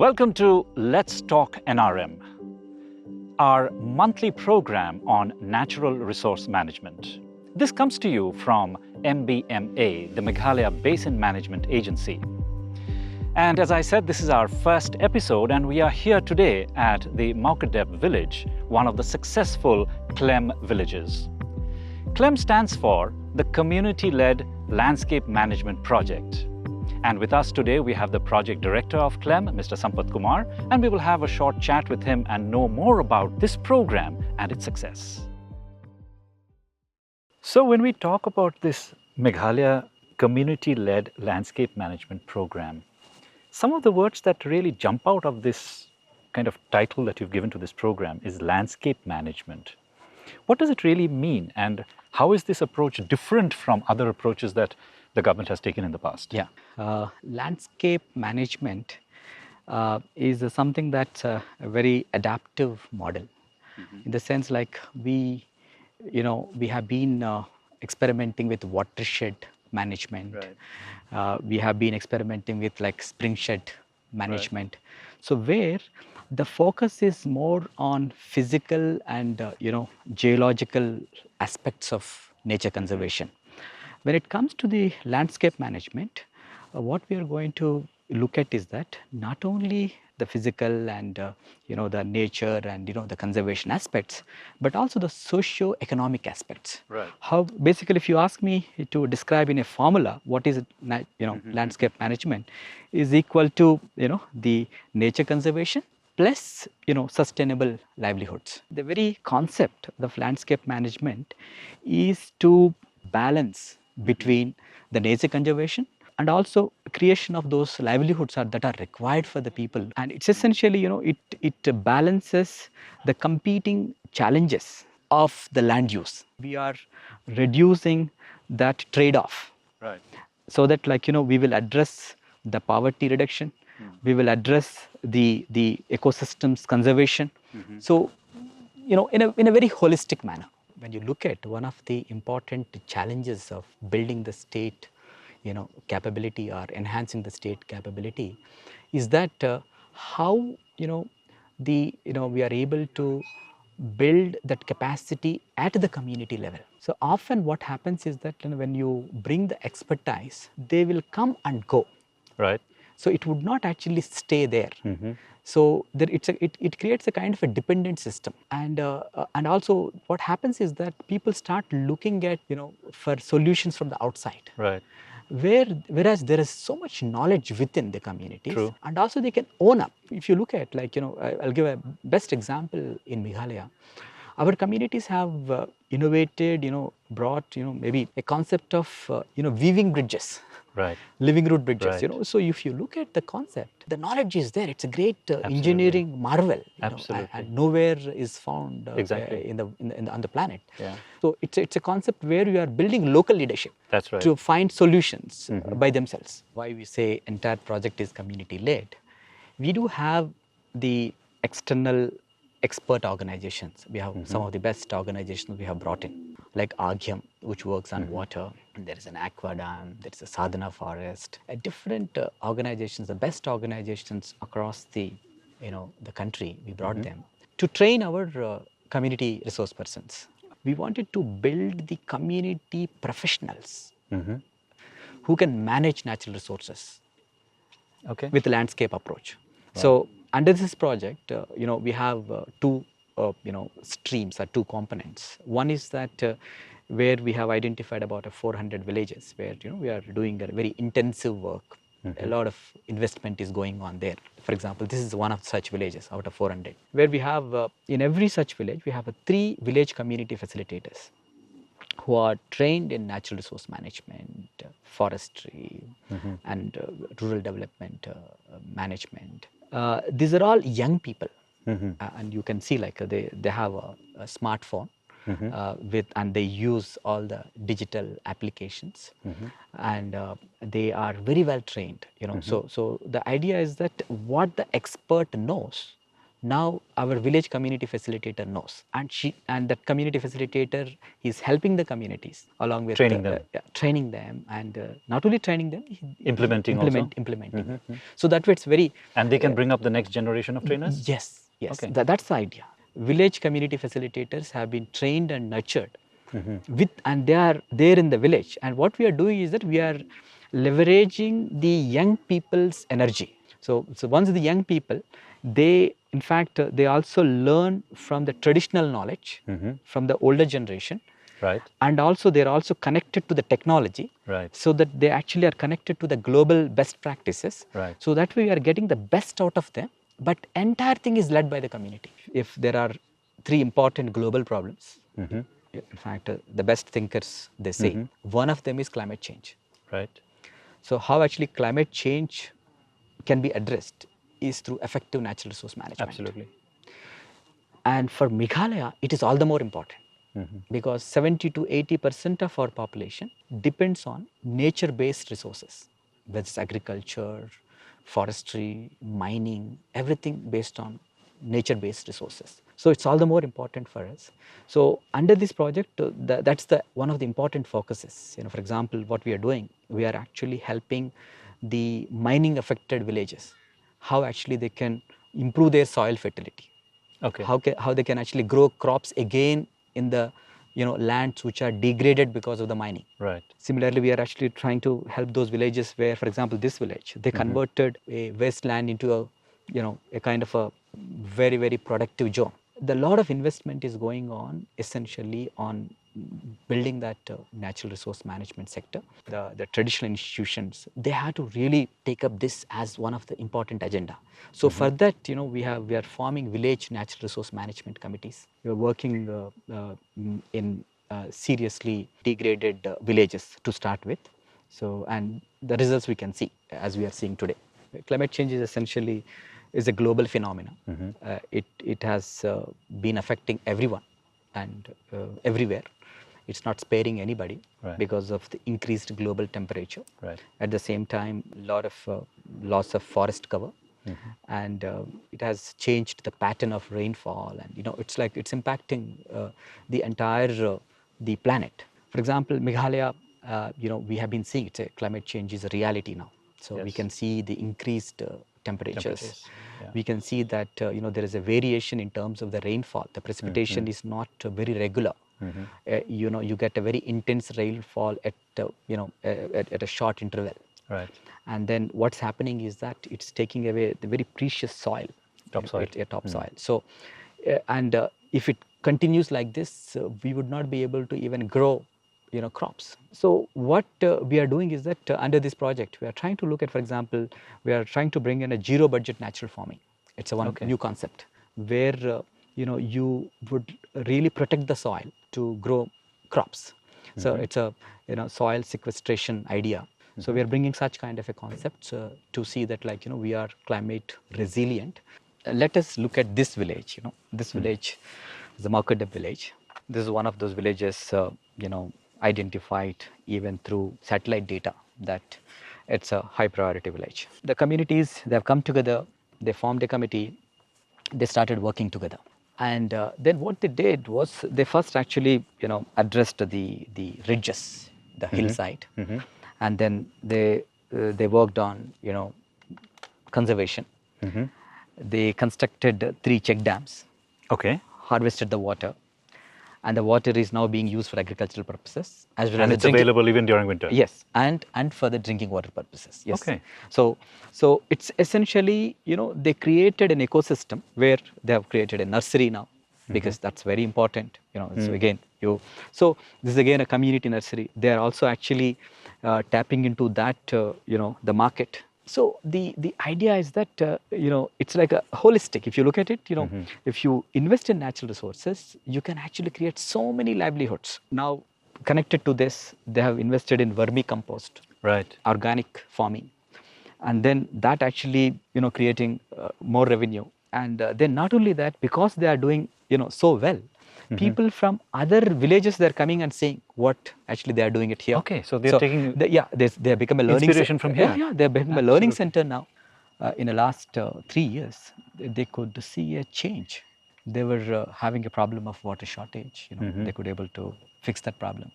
Welcome to Let's Talk NRM, our monthly program on natural resource management. This comes to you from MBMA, the Meghalaya Basin Management Agency. And as I said, this is our first episode, and we are here today at the Mawkyrdep village, one of the successful CLEM villages. CLEM stands for the Community-Led Landscape Management Project. And with us today, we have the project director of CLEM, Mr. Sampath Kumar, and we will have a short chat with him and know more about this program and its success. So when we talk about this Meghalaya Community-Led Landscape Management Program, some of the words that really jump out of this kind of title that you've given to this program is landscape management. What does it really mean, and how is this approach different from other approaches that the government has taken in the past? Yeah, landscape management is something that's a very adaptive model, in the sense like we have been experimenting with watershed management. Right. We have been experimenting with like spring shed management. Right. So where the focus is more on physical and geological aspects of nature conservation. When it comes to the landscape management, what we are going to look at is that not only the physical and the nature and the conservation aspects, but also the socio-economic aspects. Right. How basically, if you ask me to describe in a formula what is landscape management, is equal to the nature conservation plus sustainable livelihoods. The very concept of landscape management is to balance between the nature conservation and also creation of those livelihoods that are required for the people. And it's essentially, it balances the competing challenges of the land use. We are reducing that trade-off. Right. So that we will address the poverty reduction, we will address the ecosystems conservation. So, in a very holistic manner. When you look at one of the important challenges of building the state, capability or enhancing the state capability, is that how we are able to build that capacity at the community level. So often what happens is that when you bring the expertise, they will come and go. Right. So it would not actually stay there. So it creates a kind of a dependent system, and also what happens is that people start looking at for solutions from the outside. Right. Whereas there is so much knowledge within the communities. True. And also they can own up. If you look at I'll give a best example in Meghalaya. Our communities have innovated, brought maybe a concept of weaving bridges. Right. Living root bridges. Right. So if you look at the concept, the knowledge is there. It's a great engineering marvel. Absolutely. And nowhere is found exactly on the planet. Yeah. So it's a concept where you are building local leadership. That's right. To find solutions by themselves. Why we say entire project is community led. We do have the external expert organizations. We have some of the best organizations we have brought in, like Aghyam, which works on water. And there is an aqua dam, there is a sadhana forest. Different organizations, the best organizations across the country, we brought them to train our community resource persons. We wanted to build the community professionals who can manage natural resources with the landscape approach. Wow. So under this project, we have two streams or two components. One is that where we have identified about 400 villages where we are doing a very intensive work. A lot of investment is going on there. For example, this is one of such villages out of 400, where we have in every such village we have 3 village community facilitators who are trained in natural resource management, forestry, and rural development management. These are all young people, and you can see they have a smartphone and they use all the digital applications, and they are very well trained. So the idea is that what the expert knows, Now our village community facilitator knows, and that community facilitator is helping the communities along with Training them. training them, and not only training them, Implementing also? Implementing. So that way it's very. And they can bring up the next generation of trainers? Yes, yes. Okay. That's the idea. Village community facilitators have been trained and nurtured and they are there in the village. And what we are doing is that we are leveraging the young people's energy. So once the young people, they in fact they also learn from the traditional knowledge from the older generation. Right. And also they're also connected to the technology. Right. So that they actually are connected to the global best practices. Right. So that way we are getting the best out of them. But entire thing is led by the community. If there are 3 important global problems, in fact, the best thinkers, they say, one of them is climate change. Right. So how actually climate change can be addressed is through effective natural resource management. Absolutely. And for Meghalaya, it is all the more important because 70 to 80% of our population depends on nature-based resources, whether it's agriculture, forestry, mining, everything based on nature-based resources. So it's all the more important for us. So under this project, that's one of the important focuses. For example, what we are doing, we are actually helping the mining affected villages, how actually they can improve their soil fertility. Okay. How they can actually grow crops again in the lands which are degraded because of the mining. Right. Similarly, we are actually trying to help those villages where, for example, this village, they converted a wasteland into a kind of a very, very productive zone. A lot of investment is going on essentially on building that natural resource management sector. The traditional institutions, they have to really take up this as one of the important agenda. So for that, we are forming village natural resource management committees. We are working in seriously degraded villages to start with. So, and the results we can see as we are seeing today. Climate change is essentially a global phenomenon. It has been affecting everyone and everywhere. It's not sparing anybody because of the increased global temperature. Right. At the same time, a lot of loss of forest cover. And it has changed the pattern of rainfall, and it's impacting the entire the planet. For example, Meghalaya, we have been seeing climate change is a reality now. So we can see the increased temperatures. Yeah. We can see that there is a variation in terms of the rainfall. The precipitation is not very regular. You get a very intense rainfall at a short interval. Right. And then what's happening is that it's taking away the very precious soil, topsoil. So, if it continues like this, we would not be able to even grow, crops. So what we are doing is that under this project, we are trying to look at, for example, we are trying to bring in a zero budget natural farming. It's a new concept where you would really protect the soil to grow crops. So it's a soil sequestration idea. So we are bringing such kind of a concept to see that we are climate resilient. Let us look at this village. This village is the Mawkyrdep village. This is one of those villages identified even through satellite data that it's a high priority village. The communities, they have come together, they formed a committee, they started working together. And then what they did was they first actually addressed the ridges, the hillside. And then they worked on conservation. They constructed 3 check dams. Okay. Harvested the water, and the water is now being used for agricultural purposes as well. And it's available even during winter. Yes, and for the drinking water purposes. Yes. Okay. So it's essentially they created an ecosystem where they have created a nursery now, because that's very important. So again so this is again a community nursery. They are also actually tapping into that the market. So the idea is that it's like a holistic. If you look at it, if you invest in natural resources, you can actually create so many livelihoods. Now connected to this, they have invested in vermicompost, right, organic farming, and then that actually creating more revenue. And then not only that, because they are doing so well, people from other villages, they're coming and saying what actually they are doing it here. Okay, so they're taking they have become a learning inspiration from here. Yeah, they're becoming a learning center now. in the last 3 years, they could see a change. They were having a problem of water shortage. They could able to fix that problem,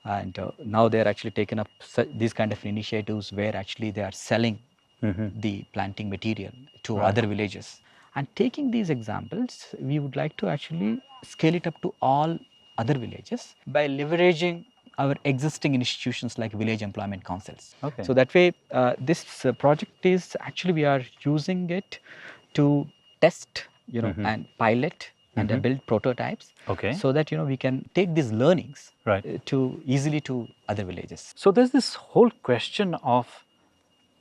and now they are actually taken up these kind of initiatives where actually they are selling the planting material to other villages. And taking these examples, we would like to actually scale it up to all other villages by leveraging our existing institutions like village employment councils. Okay. So that way, this project is actually, we are using it to test, and pilot and build prototypes. Okay. So that we can take these learnings Right. to easily to other villages. So there's this whole question of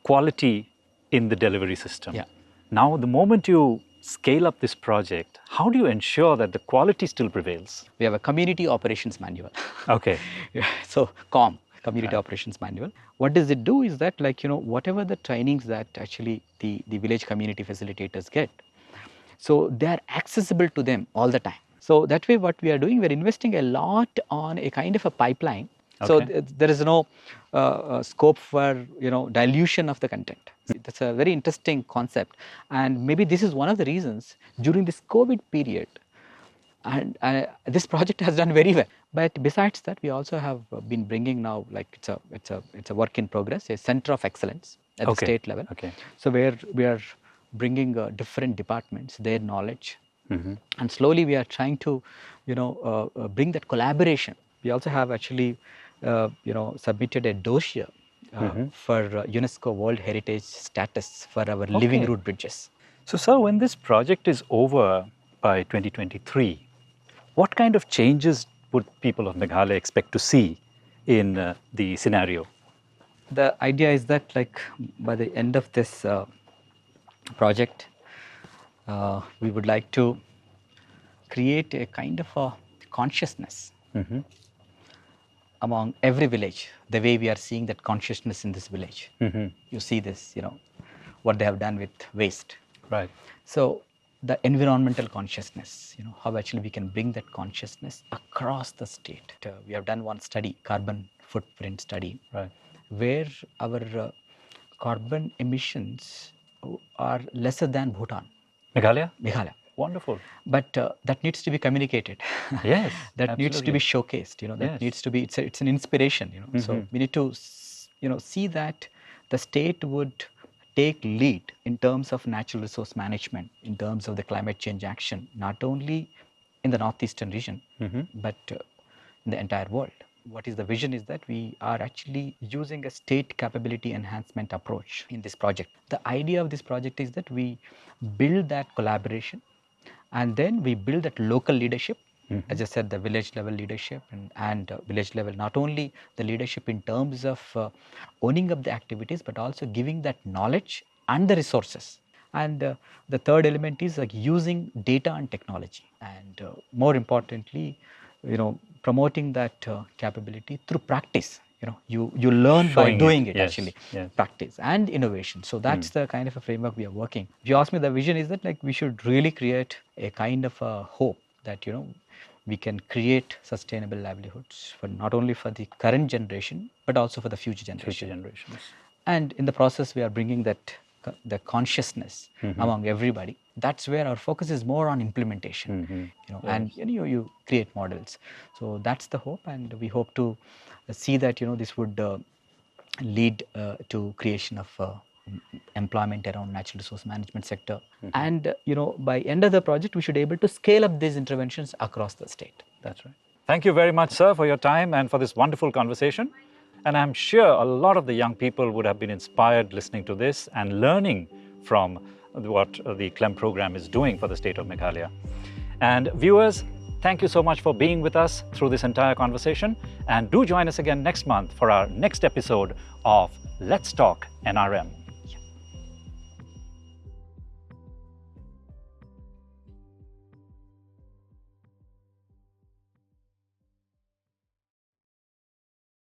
quality in the delivery system. Yeah. Now, the moment you scale up this project, how do you ensure that the quality still prevails? We have a community operations manual. Okay. Yeah, so COM, community operations manual. What does it do is that, whatever the trainings that actually the village community facilitators get, so they are accessible to them all the time. So that way what we are doing, we are investing a lot on a kind of a pipeline. So there is no scope for dilution of the content. That's a very interesting concept, and maybe this is one of the reasons during this COVID period, and this project has done very well. But besides that, we also have been bringing now, like it's a work in progress, a center of excellence at the state level. Okay. So where we are bringing different departments, their knowledge, and slowly we are trying to bring that collaboration. We also have actually submitted a dossier for UNESCO World Heritage status for our living root bridges. So, sir, when this project is over by 2023, what kind of changes would people of Meghalaya expect to see in the scenario? The idea is that, like, by the end of this project, we would like to create a kind of a consciousness among every village, the way we are seeing that consciousness in this village. You see this, what they have done with waste. Right. So the environmental consciousness, how actually we can bring that consciousness across the state. We have done one study, carbon footprint study, Right. where our carbon emissions are lesser than Bhutan. Meghalaya? Meghalaya. Wonderful. But that needs to be communicated. Yes. That needs to be showcased. That needs to be. It's an inspiration. So we need to see that the state would take lead in terms of natural resource management, in terms of the climate change action, not only in the northeastern region, but in the entire world. What is the vision is that we are actually using a state capability enhancement approach in this project. The idea of this project is that we build that collaboration, and then we build that local leadership. As I said, the village level leadership and village level, not only the leadership in terms of owning up the activities, but also giving that knowledge and the resources. And the third element is like using data and technology, and more importantly, promoting that capability through practice. You learn by doing it, actually. Yes. Practice and innovation. So that's the kind of a framework we are working. If you ask me, the vision is that, like, we should really create a kind of a hope that we can create sustainable livelihoods for not only for the current generation but also for the future generations. And in the process, we are bringing that the consciousness among everybody. That's where our focus is more on implementation. And you create models. So that's the hope, and we hope to see that this would lead to creation of employment around natural resource management sector. And by end of the project, we should be able to scale up these interventions across the state. That's right. Thank you very much, sir, for your time and for this wonderful conversation. And I'm sure a lot of the young people would have been inspired listening to this and learning from what the CLEM program is doing for the state of Meghalaya. And viewers, thank you so much for being with us through this entire conversation. And do join us again next month for our next episode of Let's Talk NRM.